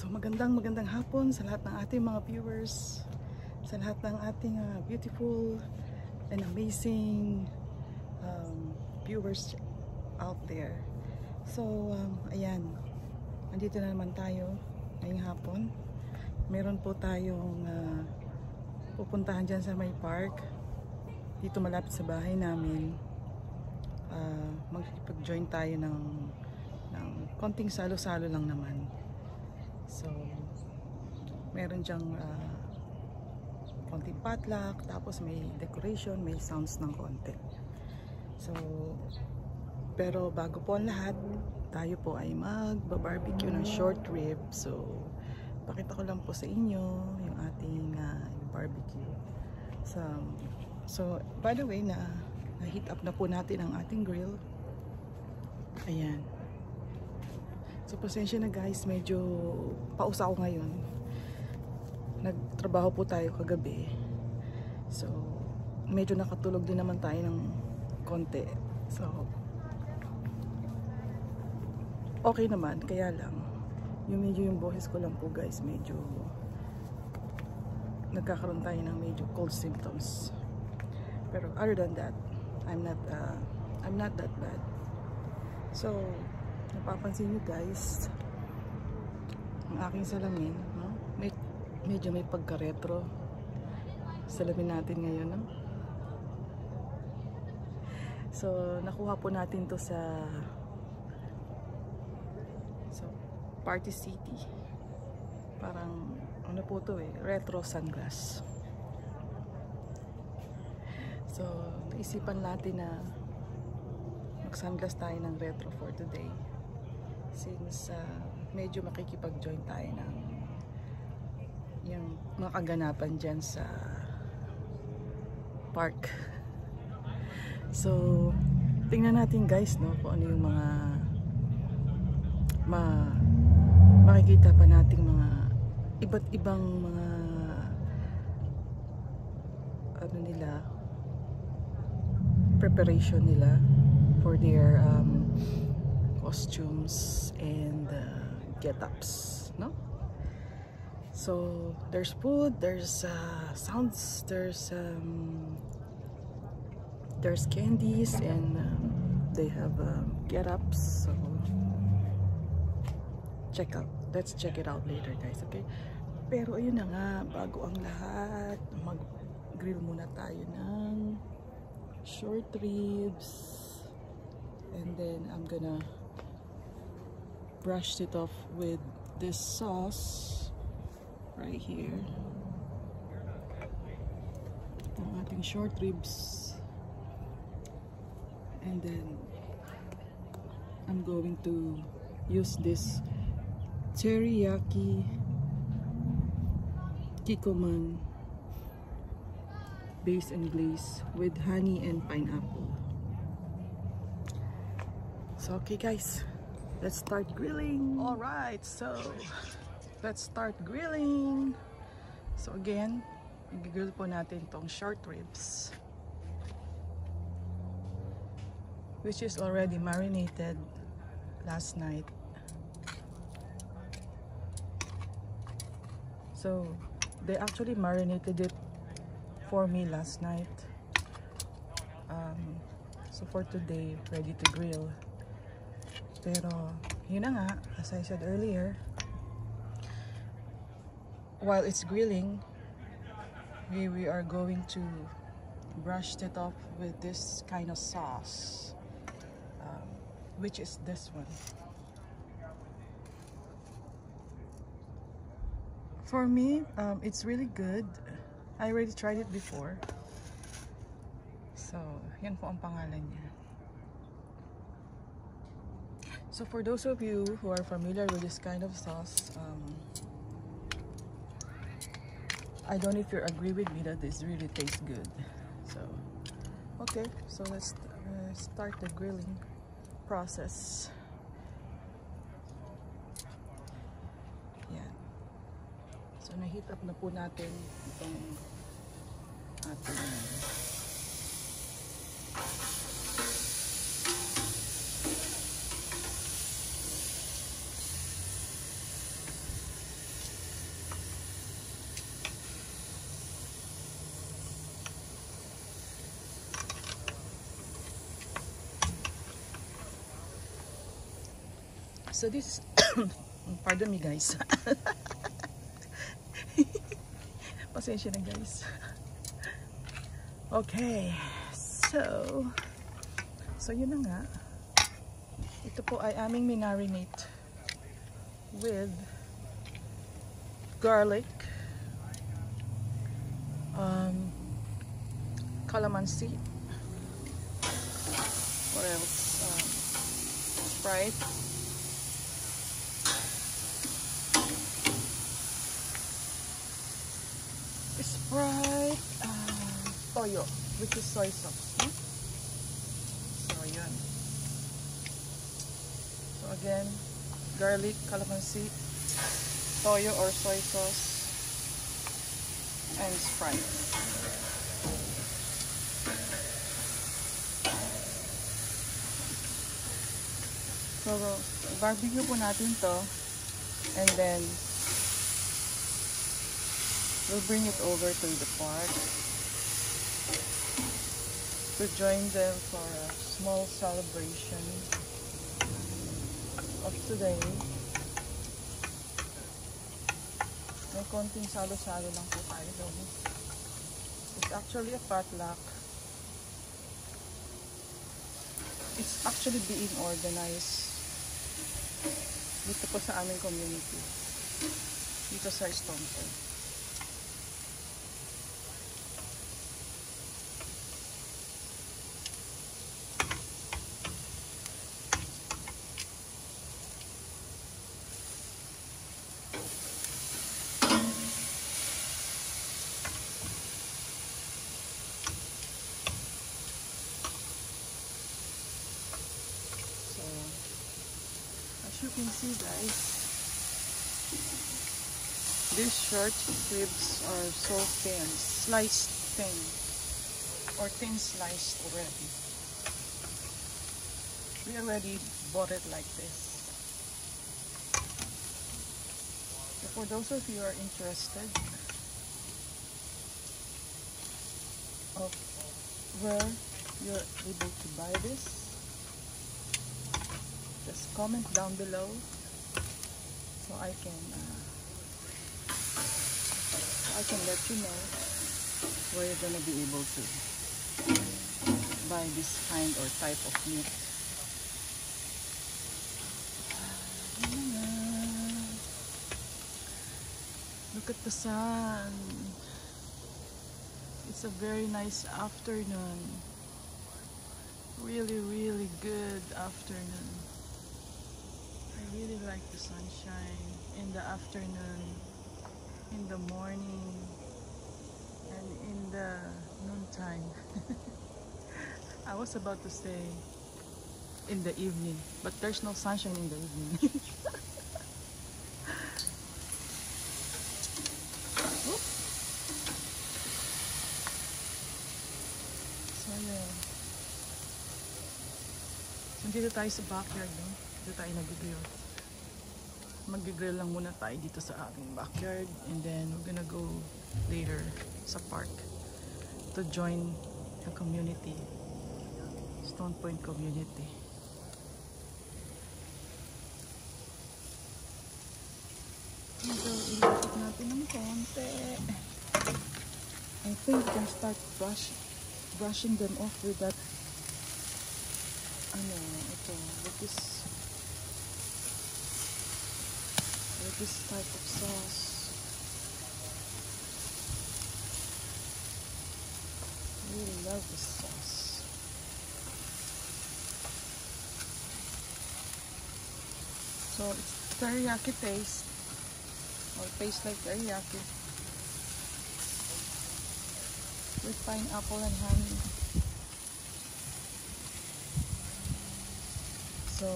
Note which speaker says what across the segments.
Speaker 1: So magandang hapon sa lahat ng ating mga viewers, sa lahat ng ating beautiful and amazing viewers out there. So ayan, andito na naman tayo ngayong hapon. Meron po tayong pupuntahan dyan sa may park dito malapit sa bahay namin. Magpag-join tayo ng konting salo-salo lang naman. So meron dyang konting potluck, tapos may decoration, may sounds ng konti. So pero bago po ang lahat, tayo po ay mag-barbecue ng short rib. So pakita ko lang po sa inyo yung ating barbecue. So by the way, na-heat up na po natin ang ating grill. Ayan. So pasensya na guys, medyo pausa ako ngayon. Nagtrabaho po tayo kagabi. So medyo nakatulog din naman tayo ng konti. So okay naman, kaya lang yung boses ko lang po guys, medyo nagkakaroon tayo ng medyo cold symptoms. Pero other than that, I'm not that bad. So napapansin nyo guys, ang aking salamin, no? Medyo may pagka-retro salamin natin ngayon, no? So nakuha po natin to sa Party City. Parang ano po to retro sunglass. So naisipan natin na mag-sunglass tayo ng retro for today, since medyo makikipag-join tayo ng yung mga kaganapan dyan sa park. So tingnan natin guys, no, kung ano yung mga makikita pa nating mga iba't ibang mga ano nila, preparation nila for their costumes and get-ups, no? So there's food, there's sounds, there's candies, and they have get-ups. So let's check it out later guys, okay? Pero ayun na nga, bago ang lahat, mag-grill muna tayo ng short ribs, and then I'm gonna brush it off with this sauce right here. Ang ating short ribs, and then I'm going to use this teriyaki Kikkoman base and glaze with honey and pineapple. So okay guys, let's start grilling. All right, so let's start grilling. So again, i-grill po natin tong short ribs, which is already marinated last night. So they actually marinated it for me last night. So for today, ready to grill. Pero yun na nga, as I said earlier, while it's grilling, we are going to brush it off with this kind of sauce, which is this one. For me, it's really good. I already tried it before. So, yan po ang pangalan niya. So, for those of you who are familiar with this kind of sauce, I don't know if you agree with me that this really tastes good. So, okay. So, let's start the grilling process. So na-heat up na po natin itong ating So this pardon me guys. Pasensya na guys. Okay. So yun na nga. Ito po ay aming minarinate with garlic, calamansi, what else, Sprite, toyo, which is soy sauce. So yun. So again, garlic, calamansi, toyo or soy sauce, and Sprite. So barbecue po natin to, and then we'll bring it over to the park to join them for a small celebration of today. May konting salo-salo lang po tayo doon. It's actually a potluck. It's actually being organized dito po sa aming community, dito sa Stonepond. As you can see guys, these short ribs are so thin, sliced thin, or thin sliced already. We already bought it like this. So for those of you who are interested of where you're able to buy this, just comment down below so I can let you know where you're gonna be able to buy this kind or type of meat. Look at the sun. It's a very nice afternoon. Really, really good afternoon. I really like the sunshine in the afternoon, in the morning, and in the noontime. I was about to say in the evening, but there's no sunshine in the evening. So yeah. So dito tayo sa backyard, no? Dito tayo nag-grill. Mag-grill lang muna tayo dito sa ating backyard, and then we're gonna go later sa park to join the community, Stonepond community. So ilapit natin ng konti. I think we can start brushing them off with that with this type of sauce. I really love this sauce. So it's teriyaki taste, or tastes like teriyaki, with pineapple and honey. So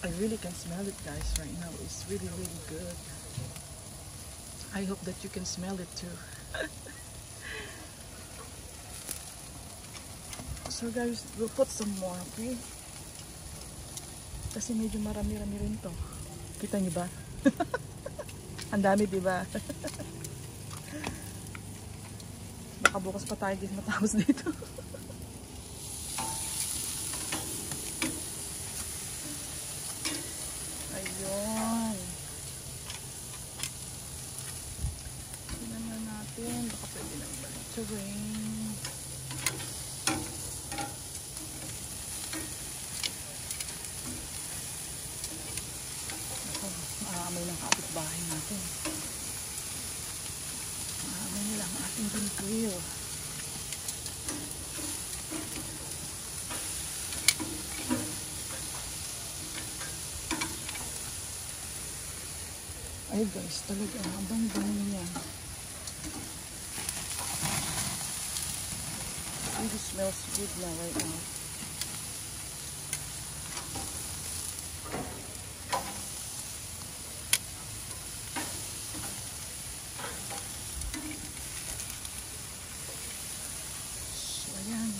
Speaker 1: I really can smell it, guys, right now. It's really, really good. I hope that you can smell it too. So guys, we'll put some more, okay? Kasi medyo marami-rami rin to. Kita niyo ba? Ang dami, diba? Baka bukas pa tayo din matapos dito. to rain. Ako, maaamoy ng kapitbahay natin. Maaamoy nila ang ating grill. Ay guys, talaga habang bango niya. It smells good na right now. So ayan,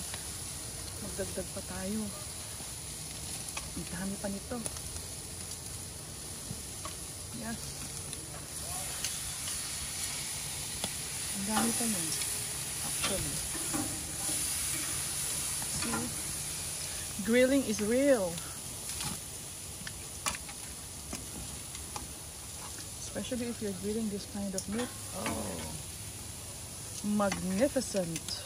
Speaker 1: magdagdag pa tayo. Ang dami pa nito. Yes. Ang dami pa nun. Actually. See? Grilling is real. Especially if you're grilling this kind of meat. Oh. Magnificent.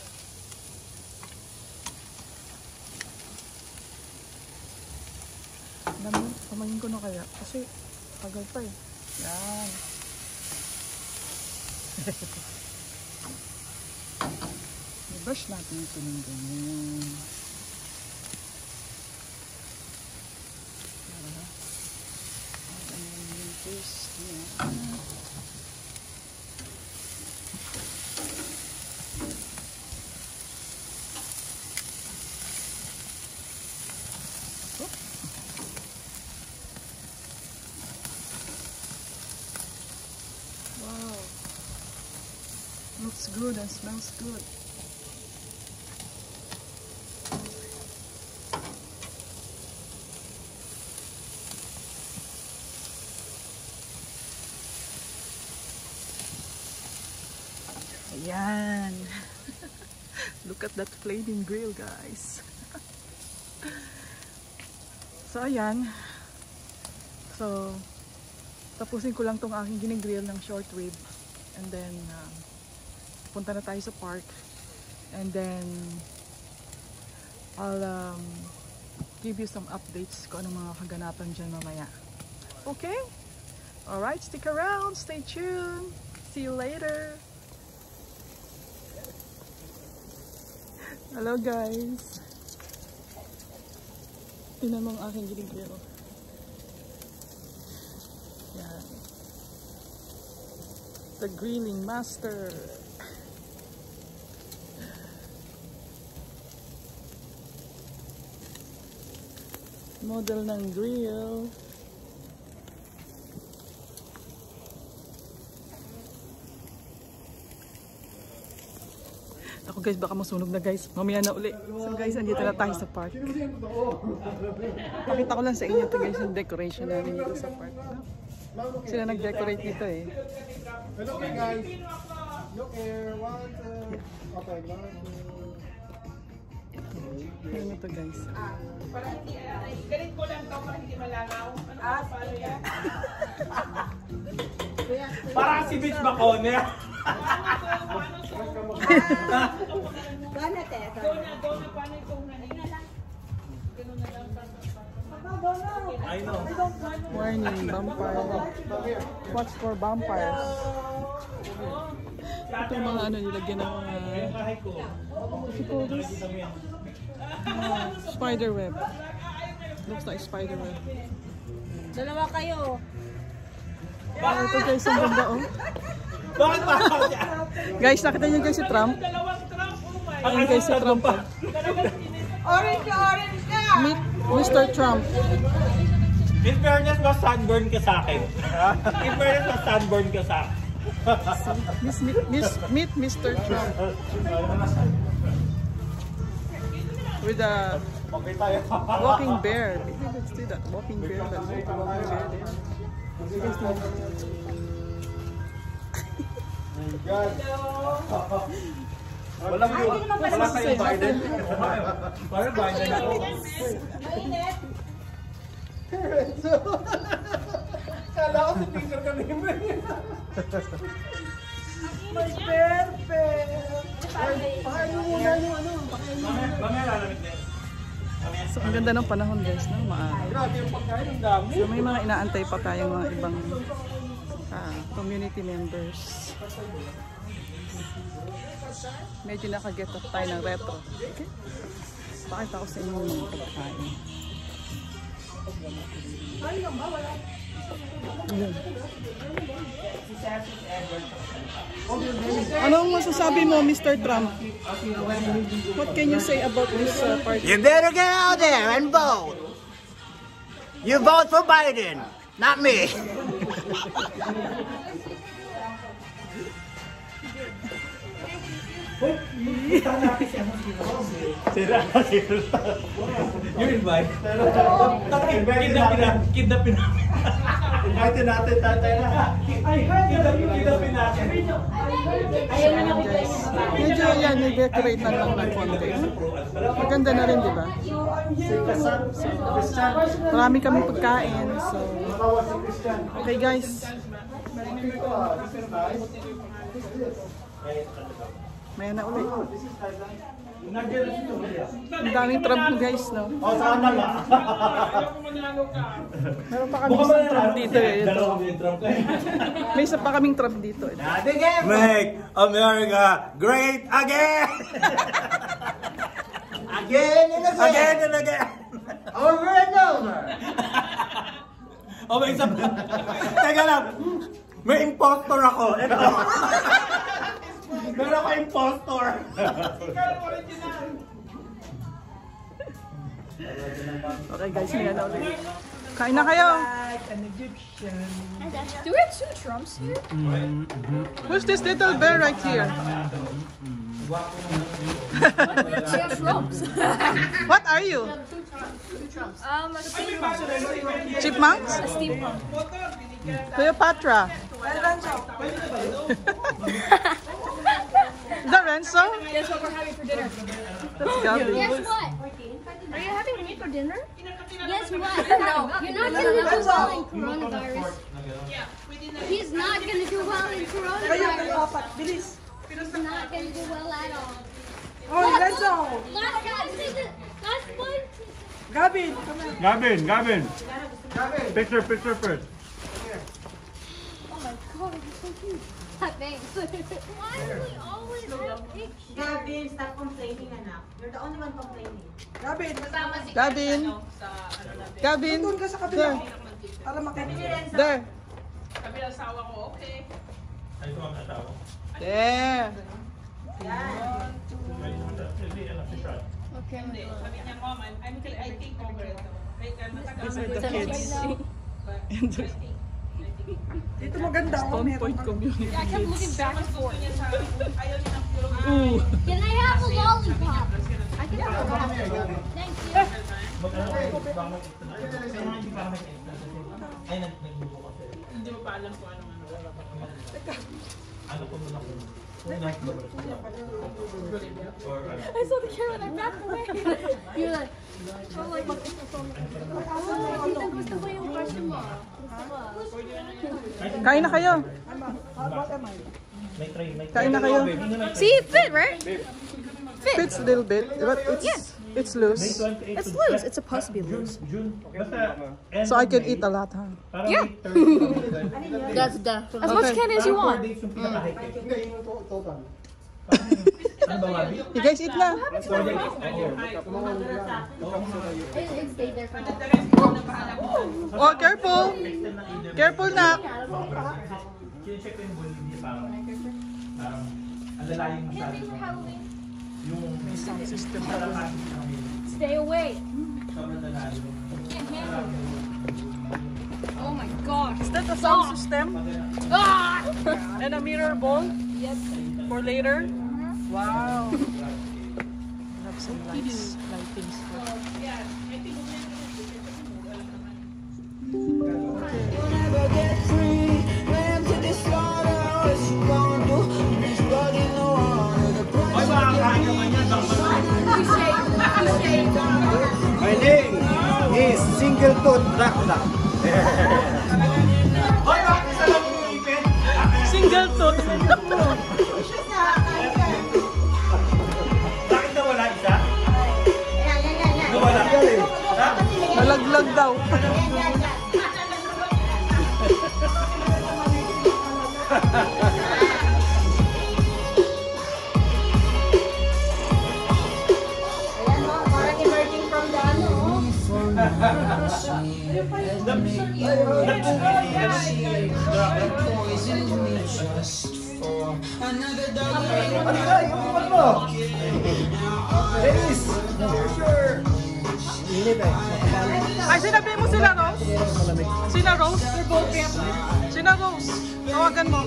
Speaker 1: Pamayin ko na kaya. Kasi tagal pa eh. Yan. I-brush natin ito ng ganyan. Para yung taste niya. Wow. Looks good and smells good. Ayan. Look at that flaming grill, guys. So, ayan. So, tapusin ko lang tong aking ginigrill ng short rib. And then, punta na tayo sa park. And then, I'll give you some updates kung anong mga kaganapan dyan mamaya. Okay? Alright, stick around. Stay tuned. See you later. Hello guys. Tingnan mo ang aking ginigrill. Yan. The grilling master. Model ng grill. Ako guys, baka masunog na guys. Mamaya na uli. So guys, andito na tayo sa park. Pakita ko lang sa inyo ito guys, yung decoration namin dito sa park. Sila nag-decorate dito eh.
Speaker 2: Hello guys. Look here. One, two. Okay, one, two.
Speaker 1: Ano ito guys?
Speaker 3: Para hindi, galit ko lang to para hindi malalaw. Ano paano yan?
Speaker 4: Parang si Bitch Bacone.
Speaker 3: Gana te. Dona, paano itong nanina lang? Ganun na lang.
Speaker 4: I know.
Speaker 1: Warning, vampire. Watch for vampires. Ito yung mga ano nilagyan ng mga
Speaker 4: Bahay ko.
Speaker 1: what you call this? Spider web. Looks like spider web.
Speaker 3: Dalawa kayo.
Speaker 1: Oh, ito guys, ang ganda oh.
Speaker 4: Bakit pa?
Speaker 1: Guys, nakita niyo guys si Trump?
Speaker 3: Dalawang Trump, oh my.
Speaker 1: Ayun guys si Trump pa.
Speaker 3: Orange na orange ka!
Speaker 1: Meet Mr. Trump.
Speaker 4: In fairness, mas sunburn ka sa akin. In fairness, mas sunburn ka sa akin.
Speaker 1: Meet Mr. Trump. With a
Speaker 4: Okay tayo.
Speaker 1: walking bear. Maybe let's do that. Walking bear. Let's do the walking bear there. You guys know.
Speaker 2: God.
Speaker 4: Walang yun. Wala tayong Biden. Parang Biden ako.
Speaker 3: Mainit.
Speaker 2: Kala ko si Peter kanina.
Speaker 3: Mas perfect.
Speaker 1: Ganda ng panahon guys, no? Maaga.
Speaker 4: Grabe yung pagkain, ang dami.
Speaker 1: So may mga inaantay pa tayong mga ibang community members. Medyo nakaget up tayo ng retro. Okay? Pakita ko sa inyo yung pagkain. Anong masasabi mo, Mr. Trump? What can you say about this party?
Speaker 5: You better get out there and vote. You vote for Biden, not me.
Speaker 4: You invite? Kidnapin namin. Invite natin tatay na. Ay, kidnapin natin.
Speaker 1: Medyo yan, nag-decorate na lang ng konti. Maganda na rin, di ba? Marami kami pagkain. So, okay guys. Maya na ulit. Ang daming Trump guys, no?
Speaker 4: O, sana nga.
Speaker 1: Meron pa kami isang Trump dito eh. Ito. May isa pa kaming Trump dito eh.
Speaker 5: Make America great again. Again and again. Again and again. Over and over.
Speaker 4: O, may isa pa. Teka lang. May impostor ako. Ito. Meron ako impostor.
Speaker 1: Okay guys, maya na ulit. Kain na kayo.
Speaker 6: Do we have 2 Trumps here?
Speaker 1: Who's this little bear right here?
Speaker 6: We have Trumps.
Speaker 1: What are you?
Speaker 6: A steampunk.
Speaker 1: Chipmunks?
Speaker 6: A steampunk.
Speaker 1: Cleopatra? Is that Renzo?
Speaker 6: Guess what we're having for dinner?
Speaker 1: That's Gabby.
Speaker 6: Guess what? Are you having meat for dinner? Guess what? No. You're not gonna do well in coronavirus. He's not gonna do well in coronavirus. He's not gonna do well at all.
Speaker 1: Oh, Renzo!
Speaker 6: Last one.
Speaker 1: Gavin, come on.
Speaker 4: Gavin. Picture first.
Speaker 6: Oh my god, he's so cute. Thanks. Why do we always have pictures?
Speaker 7: Gavin, stop complaining, anak. You're the only one complaining.
Speaker 1: Gavin!
Speaker 3: Ano,
Speaker 1: Gavin! There! There!
Speaker 3: Sabi ng asawa ko, okay.
Speaker 4: Ay, ito ang asawa.
Speaker 1: There!
Speaker 6: Okay.
Speaker 3: Hindi. Sabi niya, Mom, I take over ito. Like, matagal
Speaker 1: These are
Speaker 3: na
Speaker 1: the
Speaker 3: ito.
Speaker 1: kids.
Speaker 2: Dito maganda ako.
Speaker 1: Stone Point Community
Speaker 6: I kept looking
Speaker 1: Kids.
Speaker 6: back and forth.
Speaker 3: Ayaw niya ng puro
Speaker 1: Ooh!
Speaker 6: Can I have a lollipop? I can have a lollipop. Thank you.
Speaker 4: Ay, nagbubo kasi.
Speaker 3: Hindi mo pa alam kung ano.
Speaker 4: Ano ko muna ko?
Speaker 6: I saw the camera and I backed away. You're like, I'm like, gusto ko yung crush mo.
Speaker 1: Kain na kayo! Kain na kayo!
Speaker 6: See, it fit, right?
Speaker 1: Fits a little bit, but it's loose.
Speaker 6: It's loose. It's supposed to be loose.
Speaker 1: So I can eat a lot, huh?
Speaker 6: Yeah. That's as much candy as you want.
Speaker 2: Hindi, yung total.
Speaker 1: You guys eat na!
Speaker 6: It stayed there for a while.
Speaker 1: Oh, careful! Careful na!
Speaker 4: Kine-check ko yung bull, hindi parang ang lalayo masyado. Yung
Speaker 1: Sound system.
Speaker 6: Stay away.
Speaker 4: sobrang lalayo.
Speaker 6: Oh my gosh.
Speaker 1: Is that a sound system?
Speaker 6: Ah!
Speaker 1: And a mirror ball?
Speaker 6: Yep.
Speaker 1: For later? Wow! Have some lights, lightings.
Speaker 4: Ay, makakain naman yan.
Speaker 5: My name is Singleton Dracula.
Speaker 4: Ay, bakit isa lang yung ipin?
Speaker 1: Single tooth!
Speaker 4: Bakit nawala isa?
Speaker 7: Yan.
Speaker 4: Nawala.
Speaker 1: Nalaglag daw.
Speaker 7: Ayan o, parang emerging from the ano o.
Speaker 2: Dennis! Sure! Init eh.
Speaker 1: Ay, sinabi mo sila, Rose? Sina Rose? Sina Rose? Tawagan mo.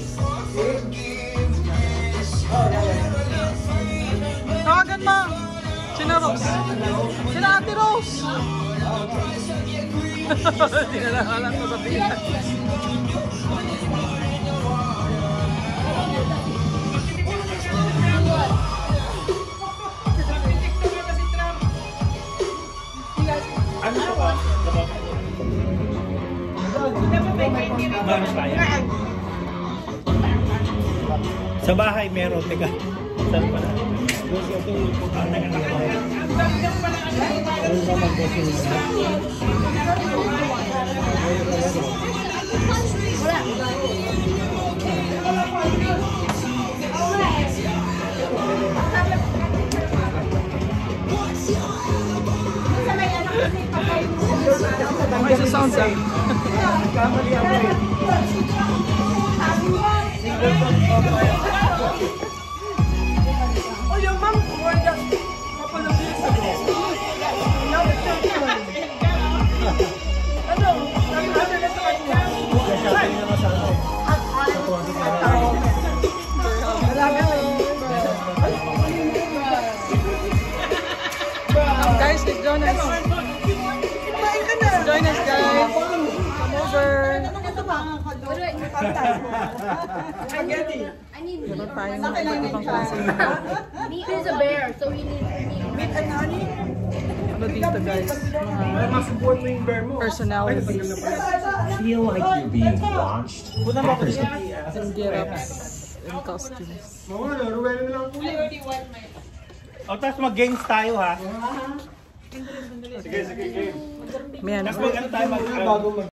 Speaker 1: Tawagan mo. Sina Rose? Sina Ate Rose? Hindi na lang alam ko sabihin.
Speaker 4: Ano siya ba? Meron tayo. Sa bahay meron. Teka. Saan pala?
Speaker 1: May sa sound ah. Oh, yung ma'am, wala. Mapalabis sa guys, let's join us. Join us, guys. Come over.
Speaker 6: I need meat.
Speaker 1: Meron tayong iba't ibang klase.
Speaker 6: Meat is a bear, so we need meat.
Speaker 1: Ano dito, guys? Mga personalities.
Speaker 8: Feel like you're being watched.
Speaker 1: And get-ups and costumes.
Speaker 2: Oo, Ruel na lang po.
Speaker 4: O, tapos mag-games tayo ha.
Speaker 2: Sige, game.
Speaker 1: Man,
Speaker 4: Tapos mag-ano tayo mag